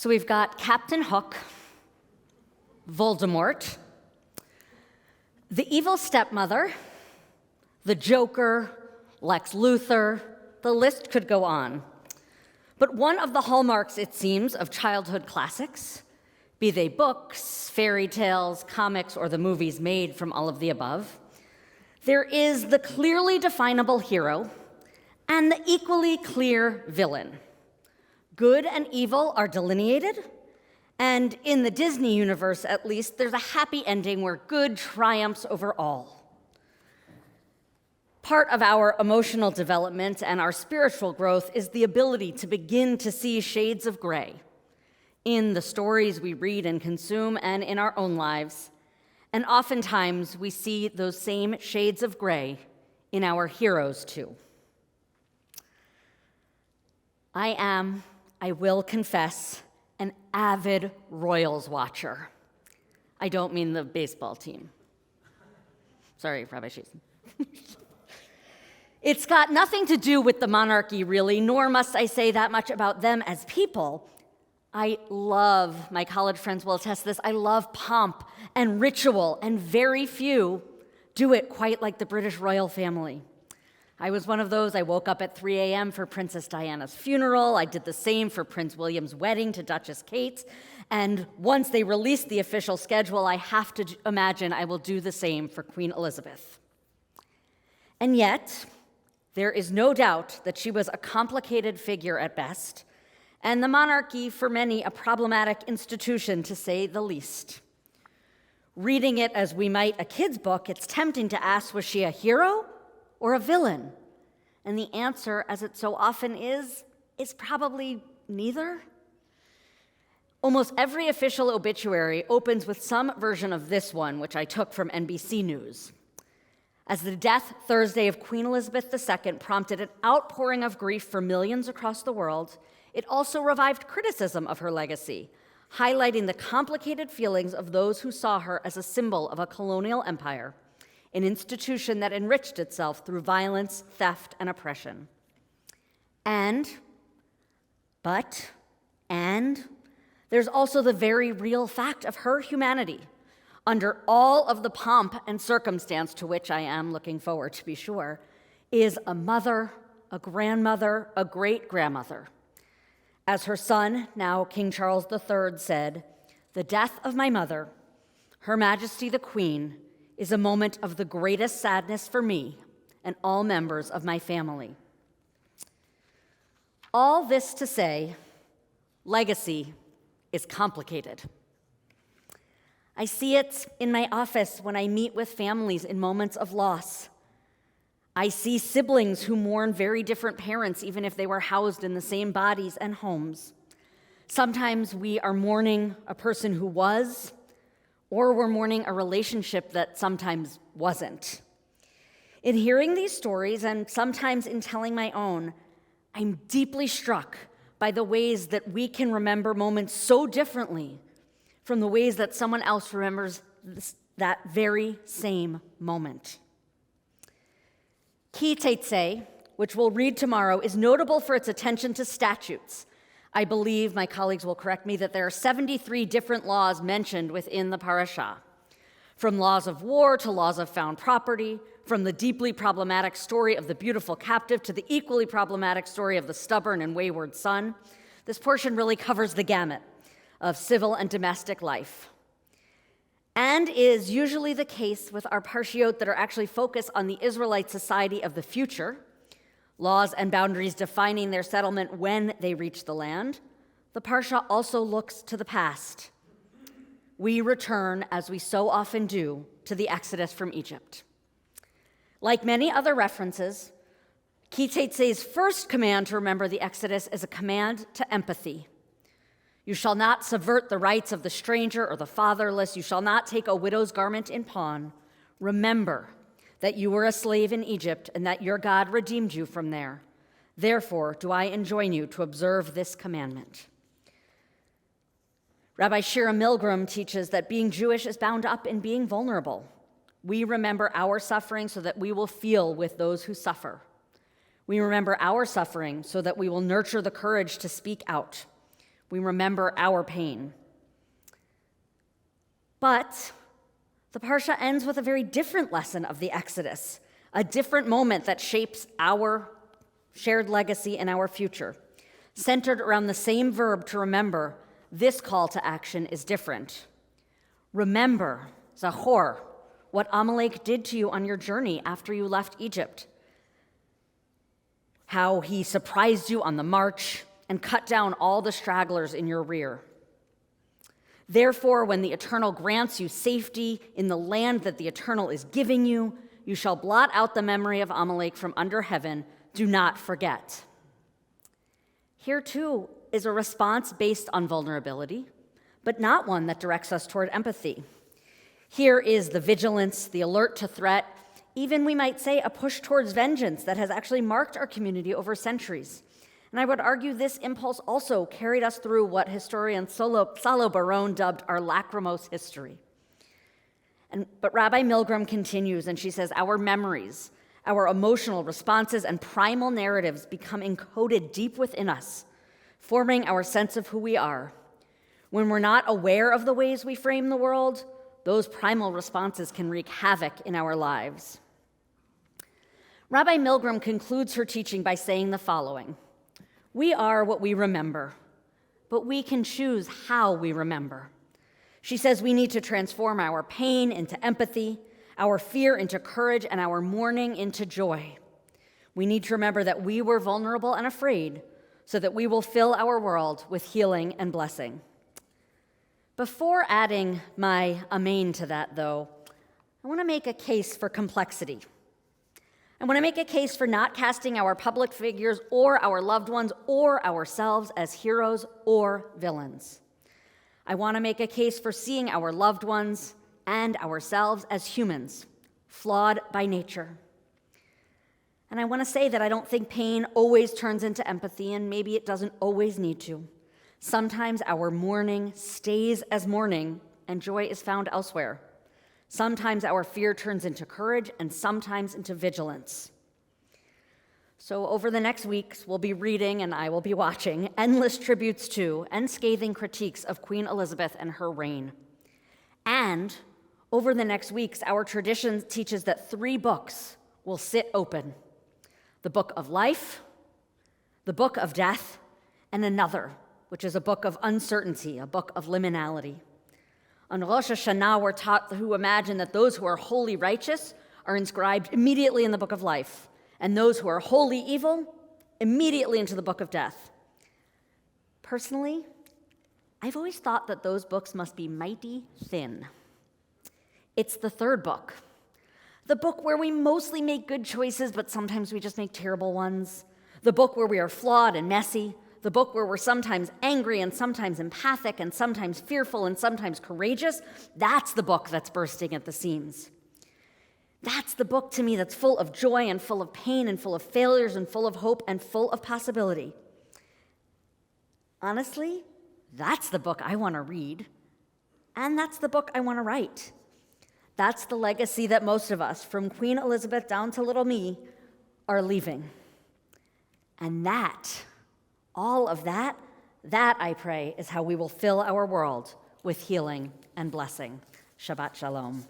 So we've got Captain Hook, Voldemort, the evil stepmother, the Joker, Lex Luthor, the list could go on. But one of the hallmarks, it seems, of childhood classics, be they books, fairy tales, comics, or the movies made from all of the above, there is the clearly definable hero and the equally clear villain. Good and evil are delineated, and in the Disney universe, at least, there's a happy ending where good triumphs over all. Part of our emotional development and our spiritual growth is the ability to begin to see shades of gray in the stories we read and consume and in our own lives. And oftentimes, we see those same shades of gray in our heroes, too. I will confess, an avid Royals watcher. I don't mean the baseball team. Sorry, Rabbi Sheeson. It's got nothing to do with the monarchy, really, nor must I say that much about them as people. I love, my college friends will attest to this, I love pomp and ritual, and very few do it quite like the British royal family. I was one of those. I woke up at 3 a.m. for Princess Diana's funeral. I did the same for Prince William's wedding to Duchess Kate. And once they release the official schedule, I have to imagine I will do the same for Queen Elizabeth. And yet, there is no doubt that she was a complicated figure at best, and the monarchy, for many, a problematic institution, to say the least. Reading it as we might a kid's book, it's tempting to ask, was she a hero or a villain? And the answer, as it so often is probably neither. Almost every official obituary opens with some version of this one, which I took from NBC News. As the death Thursday of Queen Elizabeth II prompted an outpouring of grief for millions across the world, it also revived criticism of her legacy, highlighting the complicated feelings of those who saw her as a symbol of a colonial empire, an institution that enriched itself through violence, theft, and oppression. And there's also the very real fact of her humanity, under all of the pomp and circumstance to which I am looking forward, to be sure, is a mother, a grandmother, a great-grandmother. As her son, now King Charles III, said, "The death of my mother, Her Majesty the Queen, is a moment of the greatest sadness for me and all members of my family." All this to say, legacy is complicated. I see it in my office when I meet with families in moments of loss. I see siblings who mourn very different parents, even if they were housed in the same bodies and homes. Sometimes we are mourning a person who was, or we're mourning a relationship that sometimes wasn't. In hearing these stories, and sometimes in telling my own, I'm deeply struck by the ways that we can remember moments so differently from the ways that someone else remembers that very same moment. Tetzei, which we'll read tomorrow, is notable for its attention to statutes. I believe, my colleagues will correct me, that there are 73 different laws mentioned within the parashah, from laws of war to laws of found property, from the deeply problematic story of the beautiful captive to the equally problematic story of the stubborn and wayward son. This portion really covers the gamut of civil and domestic life, and is usually the case with our parshiot that are actually focused on the Israelite society of the future, laws and boundaries defining their settlement when they reach the land. The parsha also looks to the past. We return, as we so often do, to the Exodus from Egypt. Like many other references, Tetzei's first command to remember the Exodus is a command to empathy. You shall not subvert the rights of the stranger or the fatherless. You shall not take a widow's garment in pawn. Remember that you were a slave in Egypt and that your God redeemed you from there. Therefore, do I enjoin you to observe this commandment. Rabbi Shira Milgram teaches that being Jewish is bound up in being vulnerable. We remember our suffering so that we will feel with those who suffer. We remember our suffering so that we will nurture the courage to speak out. We remember our pain. But the Parsha ends with a very different lesson of the Exodus, a different moment that shapes our shared legacy and our future. Centered around the same verb to remember, this call to action is different. Remember, Zachor, what Amalek did to you on your journey after you left Egypt. How he surprised you on the march and cut down all the stragglers in your rear. Therefore, when the Eternal grants you safety in the land that the Eternal is giving you, you shall blot out the memory of Amalek from under heaven. Do not forget. Here, too, is a response based on vulnerability, but not one that directs us toward empathy. Here is the vigilance, the alert to threat, even we might say a push towards vengeance that has actually marked our community over centuries. And I would argue this impulse also carried us through what historian Salo Baron dubbed our lachrymose history. But Rabbi Milgram continues, and she says, our memories, our emotional responses and primal narratives become encoded deep within us, forming our sense of who we are. When we're not aware of the ways we frame the world, those primal responses can wreak havoc in our lives. Rabbi Milgram concludes her teaching by saying the following: we are what we remember, but we can choose how we remember. She says we need to transform our pain into empathy, our fear into courage, and our mourning into joy. We need to remember that we were vulnerable and afraid so that we will fill our world with healing and blessing. Before adding my amen to that, though, I want to make a case for complexity. I want to make a case for not casting our public figures or our loved ones or ourselves as heroes or villains. I want to make a case for seeing our loved ones and ourselves as humans, flawed by nature. And I want to say that I don't think pain always turns into empathy, and maybe it doesn't always need to. Sometimes our mourning stays as mourning, and joy is found elsewhere. Sometimes our fear turns into courage, and sometimes into vigilance. So over the next weeks, we'll be reading, and I will be watching, endless tributes to and scathing critiques of Queen Elizabeth and her reign. And over the next weeks, our tradition teaches that 3 books will sit open: the book of life, the book of death, and another, which is a book of uncertainty, a book of liminality. On Rosh Hashanah, we're taught to imagine that those who are wholly righteous are inscribed immediately in the book of life, and those who are wholly evil, immediately into the book of death. Personally, I've always thought that those books must be mighty thin. It's the 3rd book, the book where we mostly make good choices, but sometimes we just make terrible ones, the book where we are flawed and messy, the book where we're sometimes angry and sometimes empathic and sometimes fearful and sometimes courageous. That's the book that's bursting at the seams. That's the book to me that's full of joy and full of pain and full of failures and full of hope and full of possibility. Honestly, that's the book I want to read, and that's the book I want to write. That's the legacy that most of us, from Queen Elizabeth down to little me, are leaving. And that, all of that, I pray, is how we will fill our world with healing and blessing. Shabbat Shalom.